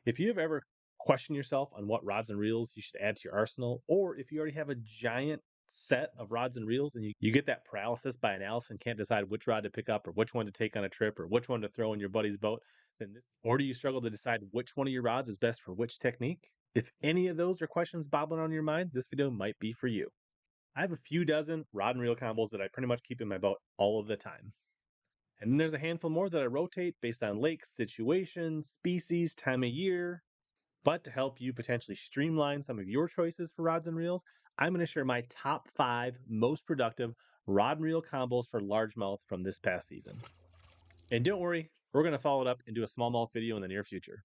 If you have ever questioned yourself on what rods and reels you should add to your arsenal, or if you already have a giant set of rods and reels and you get that paralysis by analysis and can't decide which rod to pick up or which one to take on a trip or which one to throw in your buddy's boat, or do you struggle to decide which one of your rods is best for which technique? If any of those are questions bobbling on your mind, this video might be for you. I have a few dozen rod and reel combos that I pretty much keep in my boat all of the time. And then there's a handful more that I rotate based on lake, situation, species, time of year. But to help you potentially streamline some of your choices for rods and reels, I'm going to share my top 5 most productive rod and reel combos for largemouth from this past season. And don't worry, we're going to follow it up and do a smallmouth video in the near future.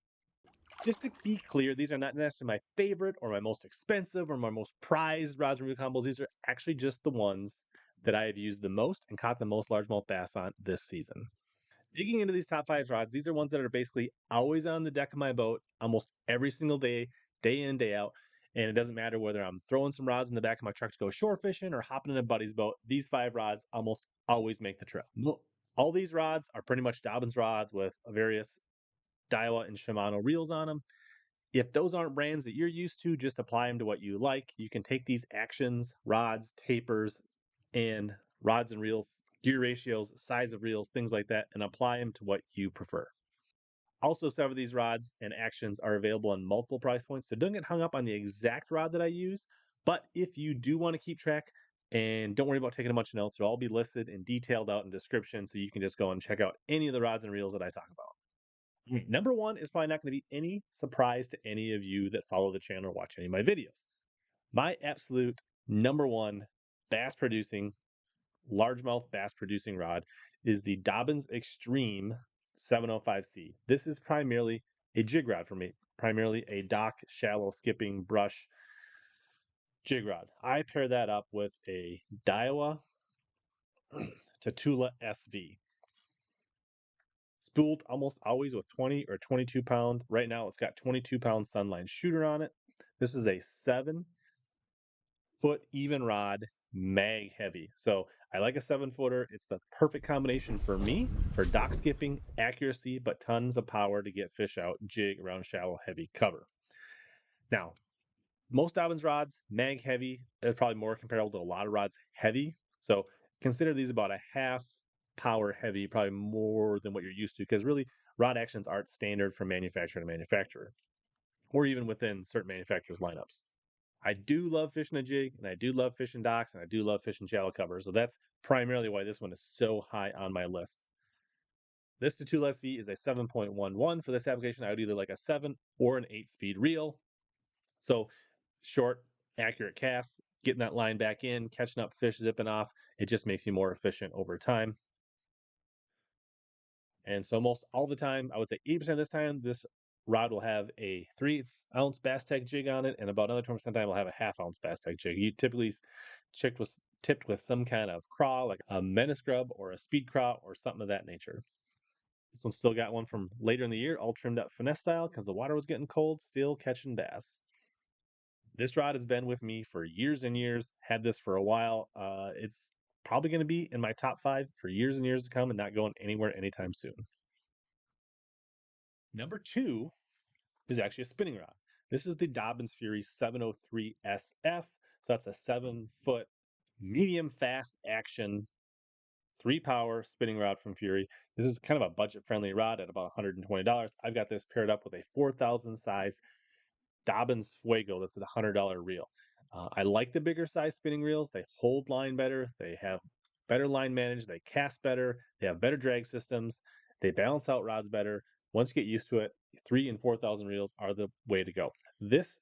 Just to be clear, these are not necessarily my favorite or my most expensive or my most prized rods and reel combos. These are actually just the ones that I have used the most and caught the most largemouth bass on this season. Digging into these top 5 rods, these are ones that are basically always on the deck of my boat almost every single day, day in, day out. And it doesn't matter whether I'm throwing some rods in the back of my truck to go shore fishing or hopping in a buddy's boat, these 5 rods almost always make the trip. All these rods are pretty much Dobyns rods with various Daiwa and Shimano reels on them. If those aren't brands that you're used to, just apply them to what you like. You can take these actions, rods, tapers, and rods and reels, gear ratios, size of reels, things like that, and apply them to what you prefer. Also, some of these rods and actions are available on multiple price points, so don't get hung up on the exact rod that I use. But if you do want to keep track, and don't worry about taking a bunch of notes, it'll all be listed and detailed out in the description, so you can just go and check out any of the rods and reels that I talk about. Number one is probably not going to be any surprise to any of you that follow the channel or watch any of my videos. My absolute number one bass producing, largemouth bass producing rod is the Dobyns Extreme 705C. This is primarily a jig rod for me, primarily a dock, shallow, skipping, brush jig rod. I pair that up with a Daiwa Tatula SV. Spooled almost always with 20 or 22 pound. Right now it's got 22-pound Sunline shooter on it. This is a 7-foot even rod, mag heavy. So I like a 7-footer. It's the perfect combination for me for dock skipping, accuracy, but tons of power to get fish out, jig around shallow, heavy cover. Now, most Dobyns rods, mag heavy, is probably more comparable to a lot of rods heavy. So consider these about a half power heavy, probably more than what you're used to, because really rod actions aren't standard from manufacturer to manufacturer, or even within certain manufacturers' lineups. I do love fishing a jig, and I do love fishing docks, and I do love fishing shallow cover. So that's primarily why this one is so high on my list. This Tatula SV is a 7.11 for this application. I would either like a 7 or an 8-speed reel. So short, accurate cast, getting that line back in, catching up fish, zipping off. It just makes you more efficient over time. And so most all the time, I would say 80% of this time, this rod will have a 3/8 ounce bass tag jig on it, and about another 20% of the time will have a 1/2 ounce bass tag jig. You typically tipped with some kind of craw, like a menace grub or a speed craw or something of that nature. This one still got one from later in the year, all trimmed up finesse style because the water was getting cold, still catching bass. This rod has been with me for years and years, had this for a while. It's probably going to be in my top 5 for years and years to come and not going anywhere anytime soon. Number 2 is actually a spinning rod. This is the Dobyns Fury 703 SF. So that's a 7-foot medium fast action 3-power spinning rod from Fury. This is kind of a budget friendly rod at about $120. I've got this paired up with a 4,000 size Dobyns Fuego. That's a $100 reel. I like the bigger size spinning reels. They hold line better. They have better line managed. They cast better. They have better drag systems. They balance out rods better. Once you get used to it, 3,000 and 4,000 reels are the way to go. This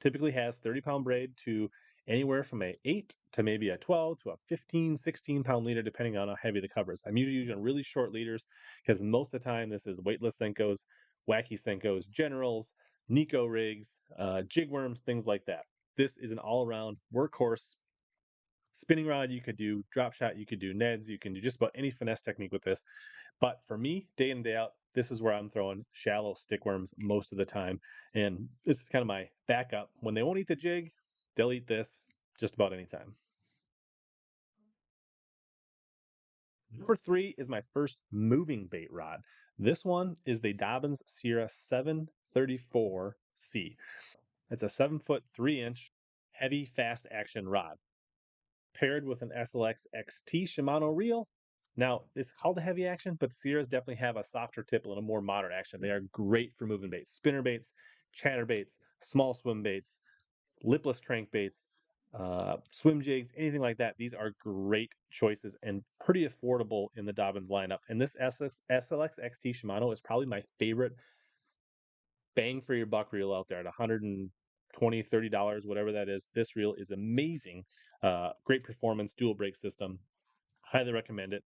typically has 30-pound braid to anywhere from a 8 to maybe a 12 to a 15, 16-pound leader, depending on how heavy the cover is. I'm usually using really short leaders because most of the time this is weightless Senkos, Wacky Senkos, Generals, Nico rigs, jig worms, things like that. This is an all-around workhorse spinning rod. You could do drop shot, you could do Neds, you can do just about any finesse technique with this. But for me, day in and day out, this is where I'm throwing shallow stick worms most of the time. And this is kind of my backup. When they won't eat the jig, they'll eat this just about any time. Number 3 is my first moving bait rod. This one is the Dobyns Sierra 7 734C. It's a 7-foot 3-inch heavy fast action rod paired with an SLX XT Shimano reel. Now, it's called a heavy action, but Sierras definitely have a softer tip and a more modern action. They are great for moving baits, spinner baits, chatter baits, small swim baits, lipless crankbaits, swim jigs, anything like that. These are great choices and pretty affordable in the Dobyns lineup. And this SLX XT Shimano is probably my favorite bang for your buck reel out there at 120, $30, whatever that is. This reel is amazing. Great performance, dual brake system. Highly recommend it.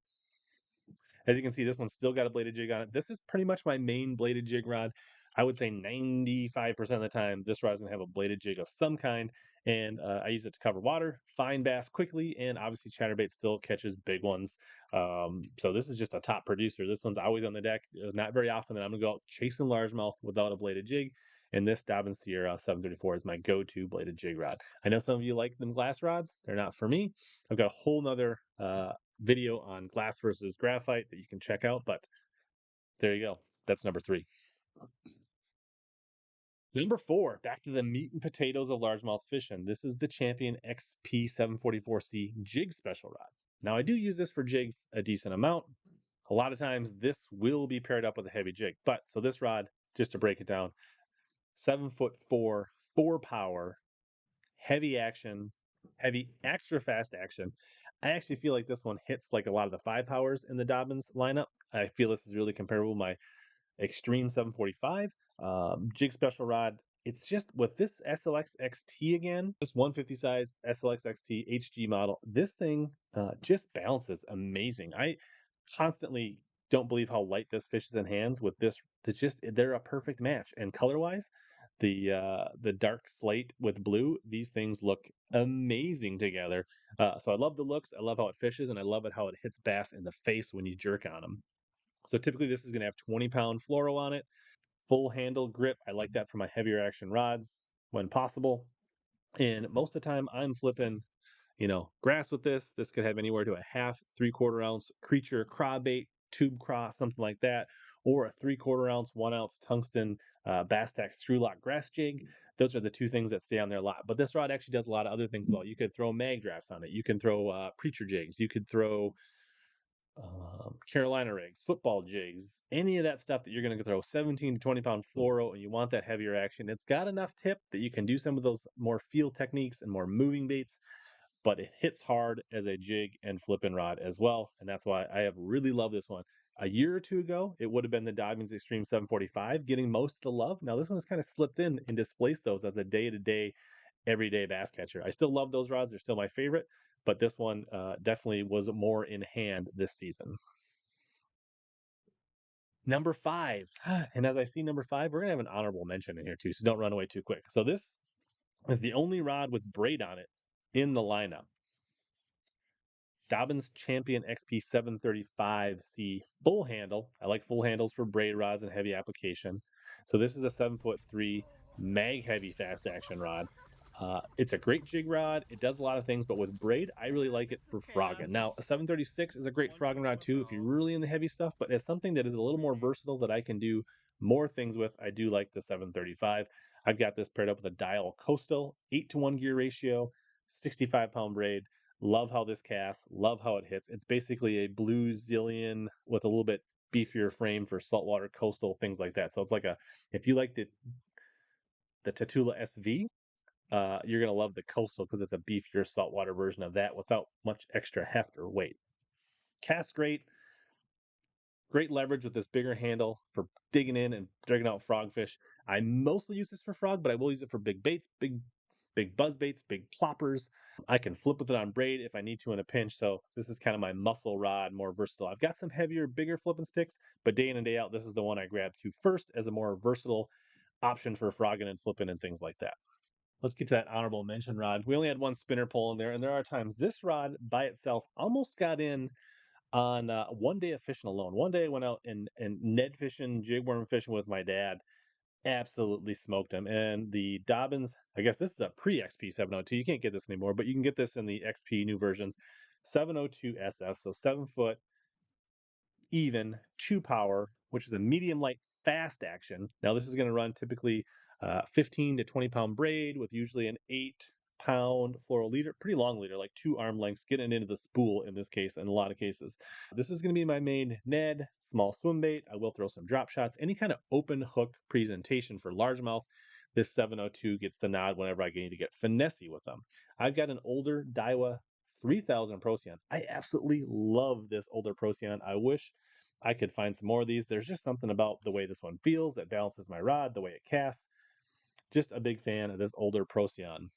As you can see, this one's still got a bladed jig on it. This is pretty much my main bladed jig rod. I would say 95% of the time, this rod's gonna have a bladed jig of some kind, and I use it to cover water, find bass quickly, and obviously chatterbait still catches big ones. So this is just a top producer. This one's always on the deck. It's not very often that I'm gonna go out chasing largemouth without a bladed jig, and this Dobyns Sierra 734 is my go-to bladed jig rod. I know some of you like them glass rods. They're not for me. I've got a whole nother video on glass versus graphite that you can check out, but there you go. That's number 3. Number 4, back to the meat and potatoes of largemouth fishing. This is the Champion XP744C jig special rod. Now, I do use this for jigs a decent amount. A lot of times, this will be paired up with a heavy jig. But so this rod, just to break it down, 7'4", 4 power, heavy action, heavy extra fast action. I actually feel like this one hits like a lot of the 5 powers in the Dobyns lineup. I feel this is really comparable to my Extreme 745 jig special rod. It's just with this SLX XT again, this 150 size SLX XT HG model. This thing just balances amazing. I constantly don't believe how light this fish is in hands with this. It's just they're a perfect match. And color wise, the dark slate with blue, these things look amazing together. So I love the looks. I love how it fishes, and I love it how it hits bass in the face when you jerk on them. So typically this is going to have 20-pound fluoro on it, full handle grip. I like that for my heavier action rods when possible. And most of the time I'm flipping, grass with this. This could have anywhere to a half, 3/4 ounce creature crawbait, tube cross, something like that, or a 3/4 ounce, 1 ounce tungsten bass tack screw lock grass jig. Those are the two things that stay on there a lot. But this rod actually does a lot of other things well. You could throw mag drafts on it. You can throw preacher jigs. You could throw Carolina rigs, football jigs, any of that stuff that you're going to throw 17 to 20-pound fluoro and you want that heavier action. It's got enough tip that you can do some of those more field techniques and more moving baits, but it hits hard as a jig and flipping rod as well. And that's why I have really loved this one. A year or two ago, it would have been the Dobyns Extreme 745 getting most of the love. Now, this one has kind of slipped in and displaced those as a day-to-day everyday bass catcher. I still love those rods. They're still my favorite, but this one definitely was more in hand this season. Number 5. And as I see number 5, we're going to have an honorable mention in here too, so don't run away too quick. So this is the only rod with braid on it in the lineup. Dobyns Champion XP735C full handle. I like full handles for braid rods and heavy application. So this is a 7'3" mag heavy fast action rod. It's a great jig rod. It does a lot of things, but with braid, I really like it for frogging. Now, a 736 is a great frogging rod too if you're really in the heavy stuff, but as something that is a little more versatile that I can do more things with, I do like the 735. I've got this paired up with a Dial Coastal 8-to-1 gear ratio, 65-pound braid. Love how this casts. Love how it hits. It's basically a blue Zillion with a little bit beefier frame for saltwater coastal things like that. So it's like if you like the Tatula SV, you're gonna love the coastal because it's a beefier saltwater version of that without much extra heft or weight. Casts great. Great leverage with this bigger handle for digging in and dragging out frogfish. I mostly use this for frog, but I will use it for big baits, big buzz baits, big ploppers. I can flip with it on braid if I need to in a pinch. So this is kind of my muscle rod, more versatile. I've got some heavier, bigger flipping sticks, but day in and day out, this is the one I grab to first as a more versatile option for frogging and flipping and things like that. Let's get to that honorable mention rod. We only had one spinner pole in there, and there are times this rod by itself almost got in on one day of fishing alone. One day I went out and Ned fishing, jigworm fishing with my dad. Absolutely smoked him. And the Dobyns, I guess this is a pre XP 702. You can't get this anymore, but you can get this in the XP new versions. 702 SF, so 7 foot, even, 2 power, which is a medium light fast action. Now this is going to run typically 15 to 20 pound braid with usually an 8-pound floral leader, pretty long leader, like 2 arm lengths, getting into the spool in this case, in a lot of cases. This is going to be my main Ned, small swim bait. I will throw some drop shots, any kind of open hook presentation for largemouth. This 702 gets the nod whenever I need to get finessey with them. I've got an older Daiwa 3000 Procyon. I absolutely love this older Procyon. I wish I could find some more of these. There's just something about the way this one feels. It balances my rod, the way it casts. Just a big fan of this older Procyon.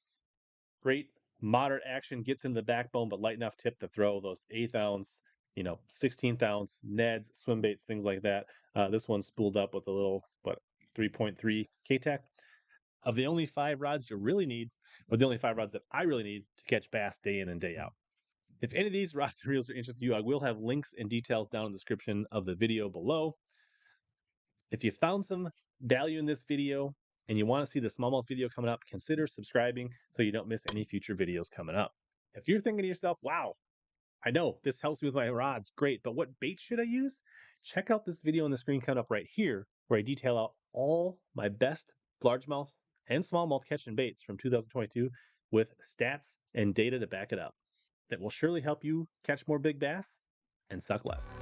Great moderate action, gets into the backbone, but light enough tip to throw those 1/8 ounce, 16th ounce Neds, swim baits, things like that. This one's spooled up with a little, 3.3 K-Tech. Of the only 5 rods you really need, or the only 5 rods that I really need to catch bass day in and day out. If any of these rods and reels are interested in you, I will have links and details down in the description of the video below. If you found some value in this video and you want to see the smallmouth video coming up, consider subscribing so you don't miss any future videos coming up. If you're thinking to yourself, wow, I know this helps me with my rods, great, but what bait should I use? Check out this video on the screen coming up right here where I detail out all my best largemouth and smallmouth catching baits from 2022 with stats and data to back it up that will surely help you catch more big bass and suck less.